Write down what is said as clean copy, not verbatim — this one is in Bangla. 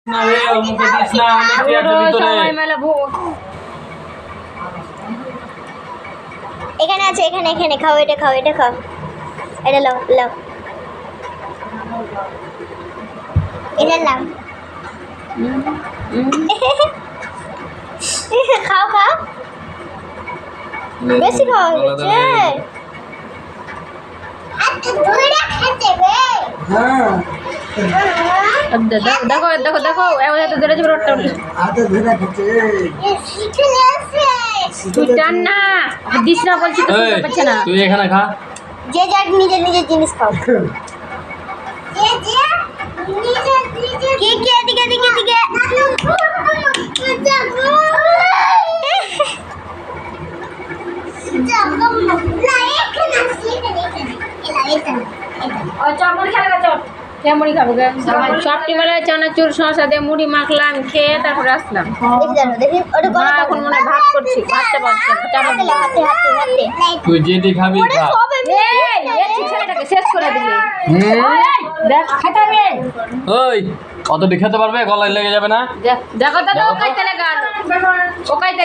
না রে ওর মুখে দিস না অনেক পেঁয়াজ ভিতরে সবাই মেলা ভোগ এখানে আছে, এখানে এখানে খাও, এটা খাও, এটা খাও, এটা লাও লাও, এটা লাও। খাও খাও, বেশি খাও হচ্ছে। দেখো দেখো দেখো এমন তো ধরে যাবে রোডটা তুই টান না দিস না বলছি তো শুনতে পাচ্ছে না তুই এখানে খা যে যার নিজের নিজের জিনিস খাও। কি কি এদিকে এদিকে এদিকে চমড়ি খাবে চপ মুড়ি খাবো সবটি বেলা চানাচুর শসা দিয়ে মুড়ি মাখলাম খেয়ে তারপরে আসলাম দেখি ওটা মা এখন মনে হয় ভাত করছি ভাতটা বাচ্চা হাতে হাতে হাতে তুই যেটি খাবি খা ছেলেটাকে শেষ করে দিলে দেখ খাইতে হবে ওই অতটি খেতে পারবে গলায় লেগে যাবে না দেখো দাদা ও কাইতে লাগা ও কাইতে